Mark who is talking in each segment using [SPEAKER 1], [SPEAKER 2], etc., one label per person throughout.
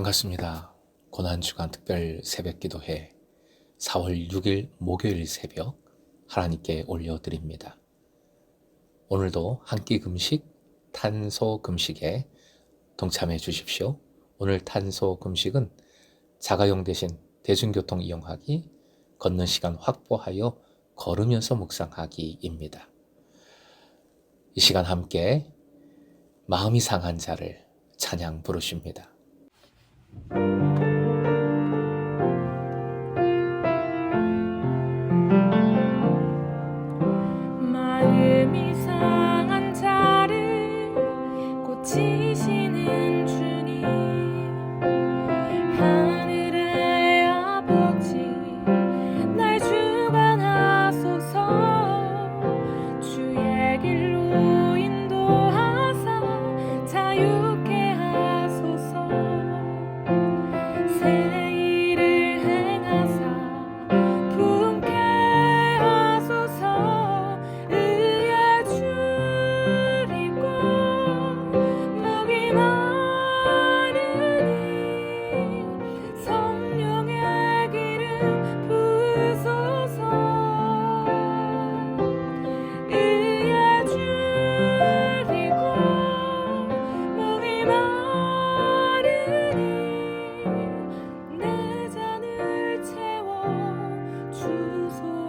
[SPEAKER 1] 반갑습니다. 고난주간 특별 새벽기도회 4월 6일 목요일 새벽 하나님께 올려드립니다. 오늘도 한 끼 금식 탄소 금식에 동참해 주십시오. 오늘 탄소 금식은 자가용 대신 대중교통 이용하기, 걷는 시간 확보하여 걸으면서 묵상하기입니다. 이 시간 함께 마음이 상한 자를 찬양 부르십니다.
[SPEAKER 2] 마음이 상한 자를 고치시는 주님, 하늘의 아버지 날 주관하소서. 주의 길로 인도하사 자유케 하소서. 새 일을 행하사 품게 하소서. 의에 줄이고 목이 마르니 성령의 기름 부으소서. 의에 줄이고 목이 마르니 내 잔을 채워 주소서.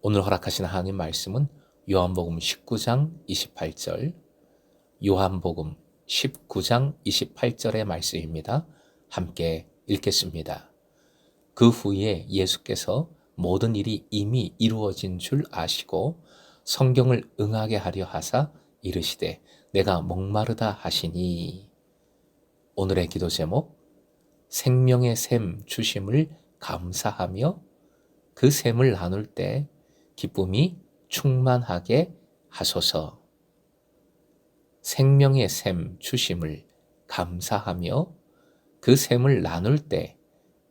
[SPEAKER 1] 오늘 허락하신 하나님 말씀은 요한복음 19장 28절, 요한복음 19장 28절의 말씀입니다. 함께 읽겠습니다. 그 후에 예수께서 모든 일이 이미 이루어진 줄 아시고 성경을 응하게 하려 하사 이르시되 내가 목마르다 하시니. 오늘의 기도 제목, 생명의 샘 주심을 감사하며 그 샘을 나눌 때 기쁨이 충만하게 하소서. 생명의 샘 주심을 감사하며 그 샘을 나눌 때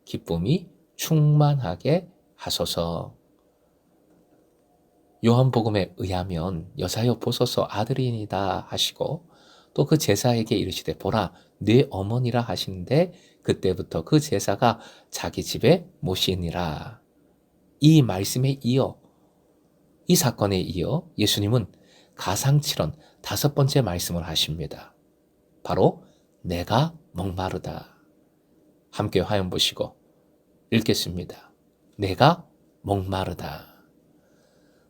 [SPEAKER 1] 기쁨이 충만하게 하소서. 요한복음에 의하면 여자여 보소서 아들이니이다 하시고 또 그 제사에게 이르시되 보라 네 어머니라 하시는데 그때부터 그 제사가 자기 집에 모시니라. 이 말씀에 이어, 이 사건에 이어 예수님은 가상칠언 5번째 말씀을 하십니다. 바로 내가 목마르다. 함께 화음 보시고 읽겠습니다. 내가 목마르다.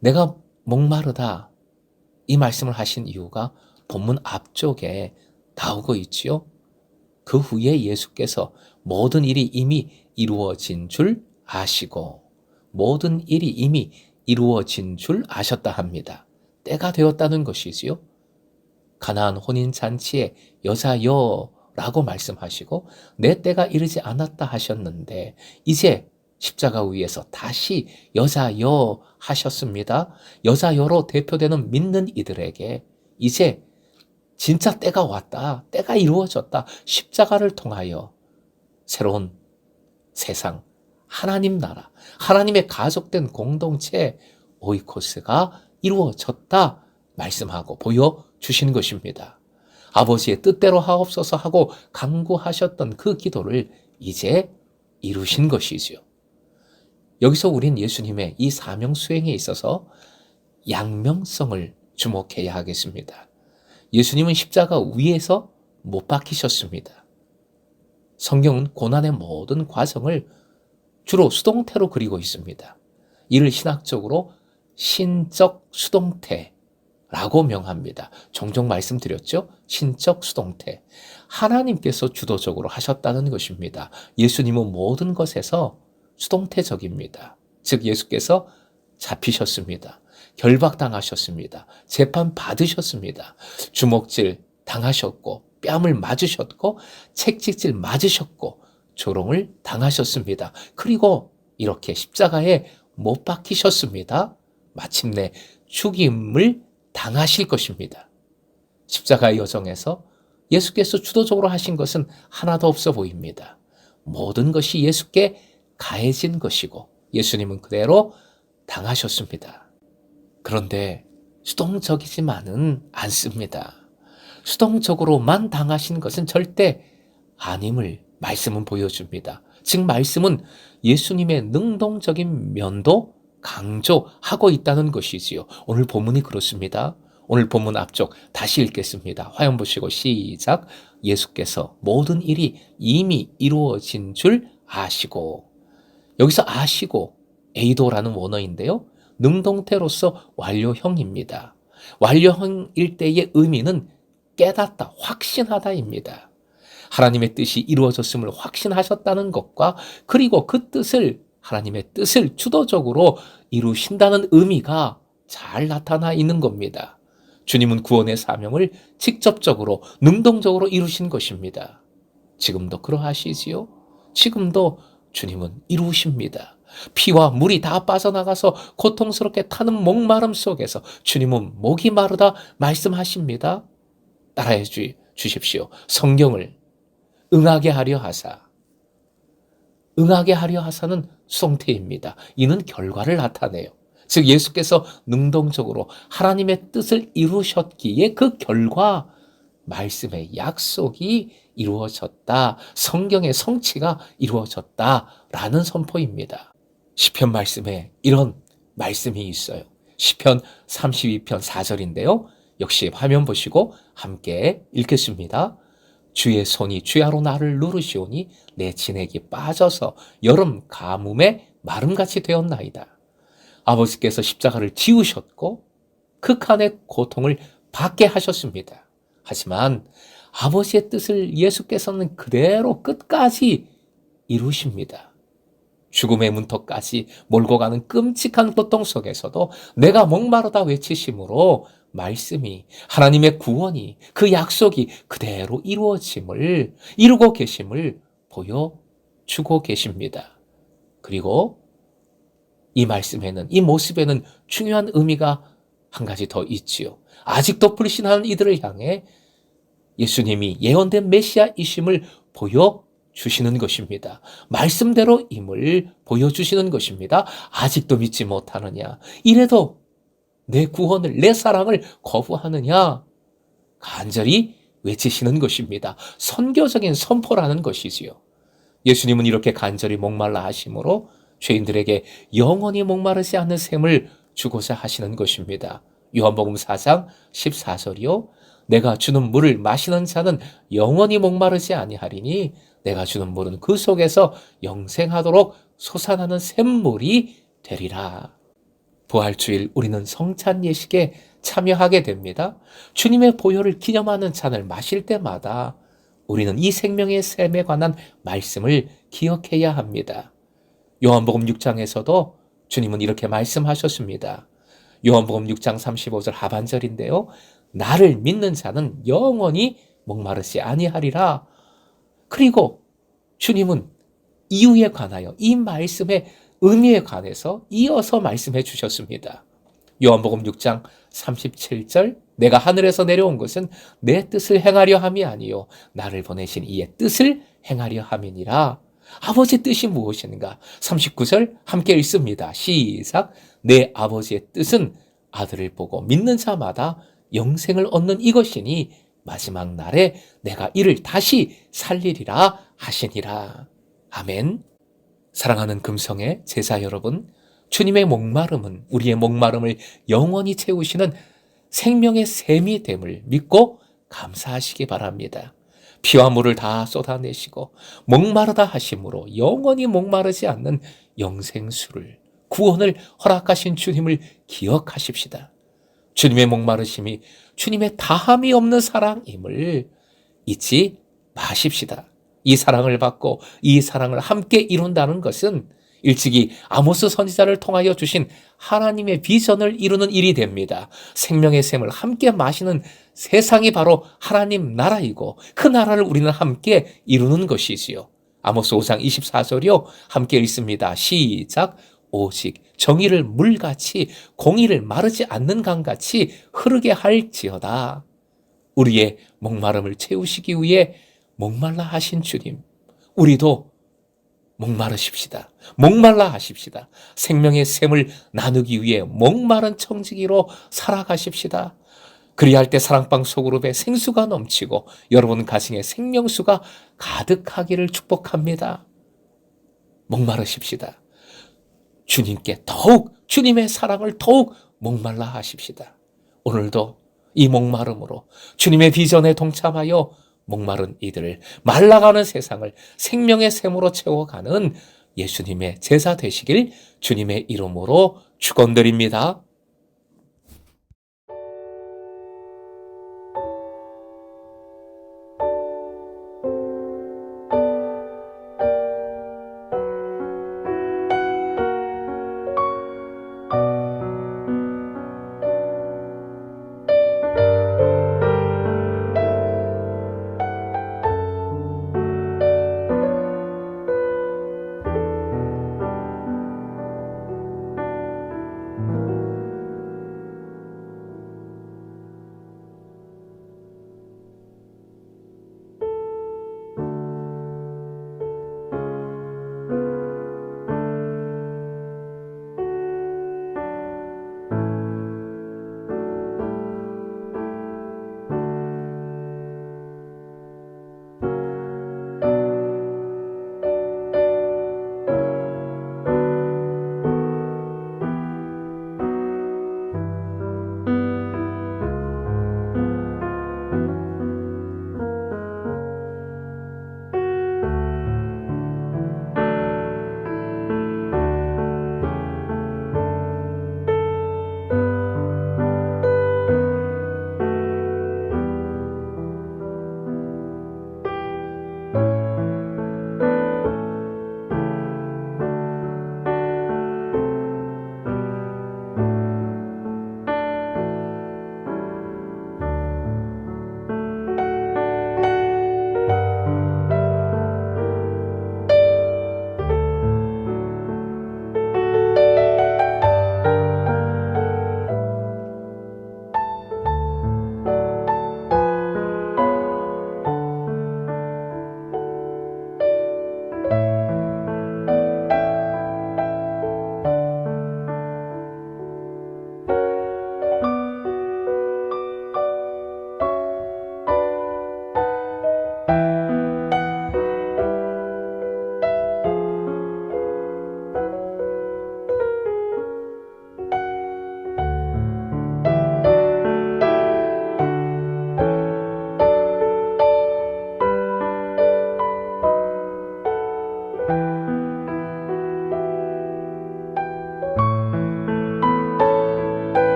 [SPEAKER 1] 내가 목마르다. 이 말씀을 하신 이유가 본문 앞쪽에 나오고 있지요. 그 후에 예수께서 모든 일이 이미 이루어진 줄 아시고, 모든 일이 이미 이루어진 줄 아셨다 합니다. 때가 되었다는 것이지요. 가나안 혼인잔치에 여자여라고 말씀하시고 내 때가 이르지 않았다 하셨는데 이제 십자가 위에서 다시 여자여 하셨습니다. 여자여로 대표되는 믿는 이들에게 이제 진짜 때가 왔다. 때가 이루어졌다. 십자가를 통하여 새로운 세상, 하나님 나라, 하나님의 가족된 공동체 오이코스가 이루어졌다 말씀하고 보여주시는 것입니다. 아버지의 뜻대로 하옵소서 하고 간구하셨던 그 기도를 이제 이루신 것이지요. 여기서 우린 예수님의 이 사명 수행에 있어서 양명성을 주목해야 하겠습니다. 예수님은 십자가 위에서 못 박히셨습니다. 성경은 고난의 모든 과정을 주로 수동태로 그리고 있습니다. 이를 신학적으로 신적 수동태라고 명합니다. 종종 말씀드렸죠? 신적 수동태. 하나님께서 주도적으로 하셨다는 것입니다. 예수님은 모든 것에서 수동태적입니다. 즉 예수께서 잡히셨습니다. 결박당하셨습니다. 재판 받으셨습니다. 주먹질 당하셨고 뺨을 맞으셨고 채찍질 맞으셨고 조롱을 당하셨습니다. 그리고 이렇게 십자가에 못 박히셨습니다. 마침내 죽임을 당하실 것입니다. 십자가의 여정에서 예수께서 주도적으로 하신 것은 하나도 없어 보입니다. 모든 것이 예수께 가해진 것이고 예수님은 그대로 당하셨습니다. 그런데 수동적이지만은 않습니다. 수동적으로만 당하신 것은 절대 아님을 말씀은 보여줍니다. 즉 말씀은 예수님의 능동적인 면도 강조하고 있다는 것이지요. 오늘 본문이 그렇습니다. 오늘 본문 앞쪽 다시 읽겠습니다. 화면 보시고 시작. 예수께서 모든 일이 이미 이루어진 줄 아시고, 여기서 아시고 에이도라는 원어인데요. 능동태로서 완료형입니다. 완료형일 때의 의미는 깨닫다, 확신하다입니다. 하나님의 뜻이 이루어졌음을 확신하셨다는 것과 그리고 그 뜻을, 하나님의 뜻을 주도적으로 이루신다는 의미가 잘 나타나 있는 겁니다. 주님은 구원의 사명을 직접적으로 능동적으로 이루신 것입니다. 지금도 그러하시지요? 지금도 주님은 이루십니다. 피와 물이 다 빠져나가서 고통스럽게 타는 목마름 속에서 주님은 목이 마르다 말씀하십니다. 따라해 주십시오. 성경을 응하게 하려 하사는 수동태입니다. 이는 결과를 나타내요. 즉 예수께서 능동적으로 하나님의 뜻을 이루셨기에 그 결과, 말씀의 약속이 이루어졌다. 성경의 성취가 이루어졌다라는 선포입니다. 시편 말씀에 이런 말씀이 있어요. 시편 32편 4절인데요. 역시 화면 보시고 함께 읽겠습니다. 주의 손이 주야로 나를 누르시오니 내 진액이 빠져서 여름 가뭄에 마름같이 되었나이다. 아버지께서 십자가를 지우셨고 극한의 고통을 받게 하셨습니다. 하지만 아버지의 뜻을 예수께서는 그대로 끝까지 이루십니다. 죽음의 문턱까지 몰고 가는 끔찍한 고통 속에서도 내가 목마르다 외치심으로 말씀이, 하나님의 구원이, 그 약속이 그대로 이루고 계심을 보여주고 계십니다. 그리고 이 말씀에는, 이 모습에는 중요한 의미가 한 가지 더 있지요. 아직도 불신하는 이들을 향해 예수님이 예언된 메시아이심을 보여주시는 것입니다. 말씀대로임을 보여주시는 것입니다. 아직도 믿지 못하느냐? 이래도 내 구원을, 내 사랑을 거부하느냐? 간절히 외치시는 것입니다. 선교적인 선포라는 것이지요. 예수님은 이렇게 간절히 목말라 하심으로 죄인들에게 영원히 목마르지 않는 샘을 주고자 하시는 것입니다. 요한복음 4장 14절이요. 내가 주는 물을 마시는 자는 영원히 목마르지 아니하리니 내가 주는 물은 그 속에서 영생하도록 솟아나는 샘물이 되리라. 부활주일 우리는 성찬 예식에 참여하게 됩니다. 주님의 보혈을 기념하는 잔을 마실 때마다 우리는 이 생명의 샘에 관한 말씀을 기억해야 합니다. 요한복음 6장에서도 주님은 이렇게 말씀하셨습니다. 요한복음 6장 35절 하반절인데요. 나를 믿는 자는 영원히 목마르지 아니하리라. 그리고 주님은 이유에 관하여, 이 말씀의 의미에 관해서 이어서 말씀해 주셨습니다. 요한복음 6장 37절 내가 하늘에서 내려온 것은 내 뜻을 행하려 함이 아니요 나를 보내신 이의 뜻을 행하려 함이니라. 아버지의 뜻이 무엇인가? 39절 함께 읽습니다. 시작. 내 아버지의 뜻은 아들을 보고 믿는 자마다 영생을 얻는 이것이니 마지막 날에 내가 이를 다시 살리리라 하시니라. 아멘. 사랑하는 금성의 제자 여러분, 주님의 목마름은 우리의 목마름을 영원히 채우시는 생명의 샘이 됨을 믿고 감사하시기 바랍니다. 피와 물을 다 쏟아내시고 목마르다 하심으로 영원히 목마르지 않는 영생수를, 구원을 허락하신 주님을 기억하십시다. 주님의 목마르심이 주님의 다함이 없는 사랑임을 잊지 마십시다. 이 사랑을 받고 이 사랑을 함께 이룬다는 것은 일찍이 아모스 선지자를 통하여 주신 하나님의 비전을 이루는 일이 됩니다. 생명의 샘을 함께 마시는 세상이 바로 하나님 나라이고 그 나라를 우리는 함께 이루는 것이지요. 아모스 5장 24절이요. 함께 읽습니다. 시작. 오직 정의를 물같이 공의를 마르지 않는 강같이 흐르게 할지어다. 우리의 목마름을 채우시기 위해 목말라 하신 주님, 우리도 목마르십시다. 목말라 하십시다. 생명의 샘을 나누기 위해 목마른 청지기로 살아가십시다. 그리할 때 사랑방 소그룹에 생수가 넘치고 여러분 가정에 생명수가 가득하기를 축복합니다. 목마르십시다. 주님께 더욱, 주님의 사랑을 더욱 목말라 하십시다. 오늘도 이 목마름으로 주님의 비전에 동참하여 목마른 이들을, 말라가는 세상을 생명의 샘으로 채워가는 예수님의 제자 되시길 주님의 이름으로 축원드립니다.